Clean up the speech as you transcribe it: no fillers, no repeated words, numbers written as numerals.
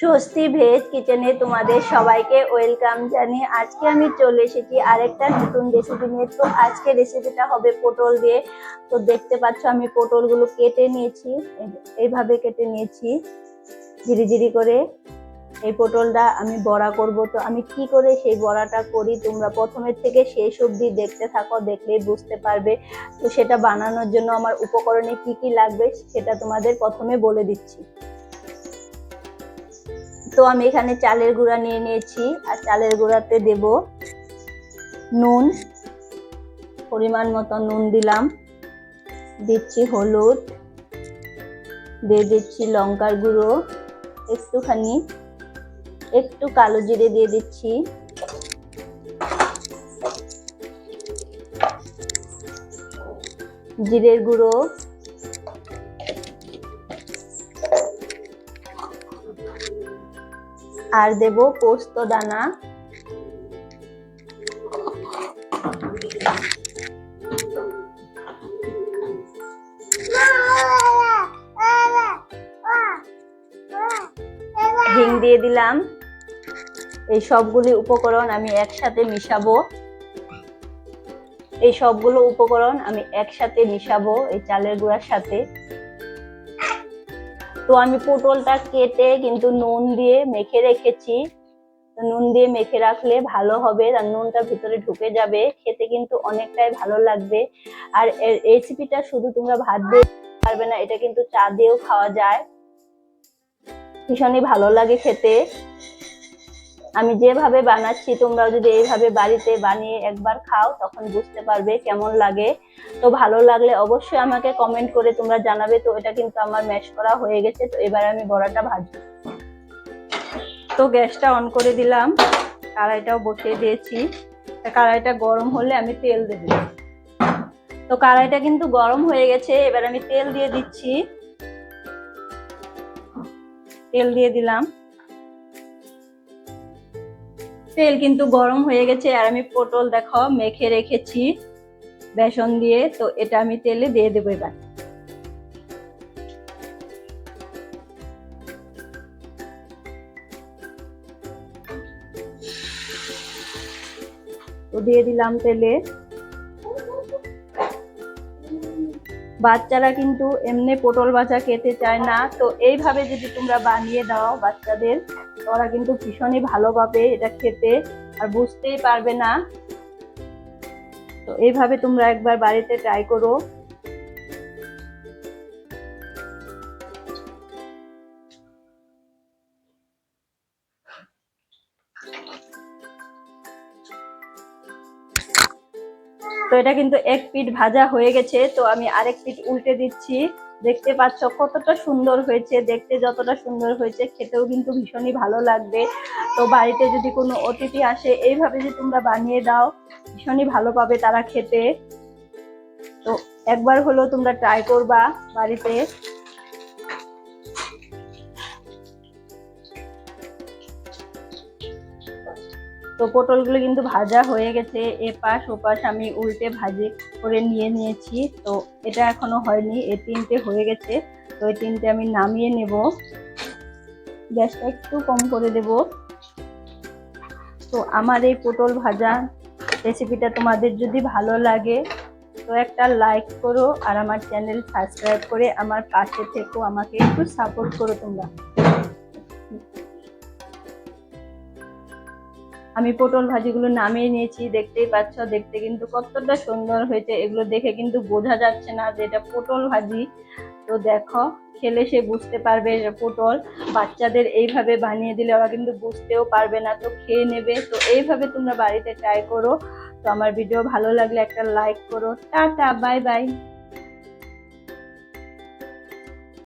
স্বস্তি ভেজ কিচেনে তোমাদের সবাইকে ওয়েলকাম জানিয়ে আজকে আমি চলে এসেছি আরেকটা নতুন রেসিপি নিয়ে। তো আজকে রেসিপিটা হবে পটল দিয়ে। তো দেখতে পাচ্ছ আমি পটলগুলো কেটে নিয়েছি, এইভাবে কেটে নিয়েছি ঝিরি ঝিরি করে। এই পটলটা আমি বড়া করব। তো আমি কি করে সেই বড়াটা করি তোমরা প্রথমের থেকে শেষ অবধি দেখতে থাকো, দেখলেই বুঝতে পারবে। তো সেটা বানানোর জন্য আমার উপকরণে কি কি লাগবে সেটা তোমাদের প্রথমে বলে দিচ্ছি। তো আমি এখানে চালের গুঁড়া নিয়ে নিয়েছি, আর চালের গুঁড়াতে দেব নুন, পরিমাণ মতো নুন দিলাম, দিচ্ছি হলুদ, দিয়ে দিচ্ছি লঙ্কার গুঁড়ো একটুখানি, একটু কালো জিরে দিয়ে দিচ্ছি, জিরের গুঁড়ো, আর দেব পোস্ত দানা, হিং দিয়ে দিলাম। এই সবগুলি উপকরণ আমি একসাথে মিশাবো, এই সবগুলো উপকরণ আমি একসাথে মিশাবো এই চালের গুঁড়ার সাথে। তো আমি পটলটা কেটে কিন্তু নুন দিয়ে মেখে রেখেছি। নুন দিয়ে মেখে রাখলে ভালো হবে, আর নুনটা ভিতরে ঢুকে যাবে, খেতে কিন্তু অনেকটাই ভালো লাগবে। আর এই রেসিপিটা শুধু তোমরা ভাত দিয়ে পারবে না, এটা কিন্তু চা দিয়েও খাওয়া যায়, ভীষণই ভালো লাগে খেতে। আমি যেভাবে বানাচ্ছি তোমরাও যদি এইভাবে বাড়িতে বানিয়ে একবার খাও তখন বুঝতে পারবে কেমন লাগে। তো ভালো লাগলে অবশ্যই আমাকে কমেন্ট করে তোমরা জানাবে। তো এটা কিন্তু আমার ম্যাশ করা হয়ে গেছে। তো এবার আমি বড়াটা ভাজবো। তো গ্যাসটা অন করে দিলাম, কড়াইটাও বসিয়ে দিয়েছি। কড়াইটা গরম হলে আমি তেল দেব। তো কড়াইটা কিন্তু গরম হয়ে গেছে, এবার আমি তেল দিয়ে দিচ্ছি। তেল দিয়ে দিলাম, তেল কিন্তু গরম হয়ে গেছে। আর আমি পটল দেখো মেখে রেখেছি বেসন দিয়ে, তো এটা আমি তেলে দিয়ে দেবো এবার। তো দিয়ে দিলাম তেলে। বাচ্চারা কিন্তু এমনি পটল ভাজা খেতে চায় না, তো এইভাবে যদি তোমরা বানিয়ে দাও বাচ্চাদের, ওরা কিন্তু ভীষণই ভালো পাবে এটা খেতে, আর বুঝতেই পারবে না। তো এইভাবে তোমরা একবার বাড়িতে ট্রাই করো। তো এটা কিন্তু এক পিঠ ভাজা হয়ে গেছে, তো আমি আরেক পিঠ উল্টে দিচ্ছি। দেখতে পাচ্ছ কতটা সুন্দর হয়েছে, দেখতে যতটা সুন্দর হয়েছে খেতেও কিন্তু ভীষণই ভালো লাগবে। তো বাড়িতে যদি কোনো অতিথি আসে এইভাবে যদি তোমরা বানিয়ে দাও ভীষণই ভালো পাবে তারা খেতে। তো একবার হলেও তোমরা ট্রাই করবা বাড়িতে। তো পটলগুলো কিন্তু ভাজা হয়ে গেছে, এপাশ ওপাশ আমি উল্টে ভাজি করে নিয়ে নিয়েছি। তো এটা এখনো হয়নি, এই তিনটে হয়ে গেছে। তো এই তিনটে আমি নামিয়ে নেব, গ্যাসটা একটু কম করে দেব। তো আমার এই পটল ভাজা রেসিপিটা তোমাদের যদি ভালো লাগে তো একটা লাইক করো, আর আমার চ্যানেল সাবস্ক্রাইব করে আমার পাশে থেকো, আমাকে একটু সাপোর্ট করো তোমরা। আমি পটল ভাজিগুলো নামিয়ে নিয়েছি, দেখতেই পাচ্ছ দেখতে কিন্তু কতটা সুন্দর হয়েছে। এগুলো দেখে কিন্তু বোঝা যাচ্ছে না যে এটা পটল ভাজি। তো দেখো খেলে সে বুঝতে পারবে এটা পটল। বাচ্চাদের এইভাবে বানিয়ে দিলে ওরা কিন্তু বুঝতেও পারবে না, তো খেয়ে নেবে। তো এইভাবে তোমরা বাড়িতে ট্রাই করো। তো আমার ভিডিও ভালো লাগলে একটা লাইক করো। Tata, bye bye.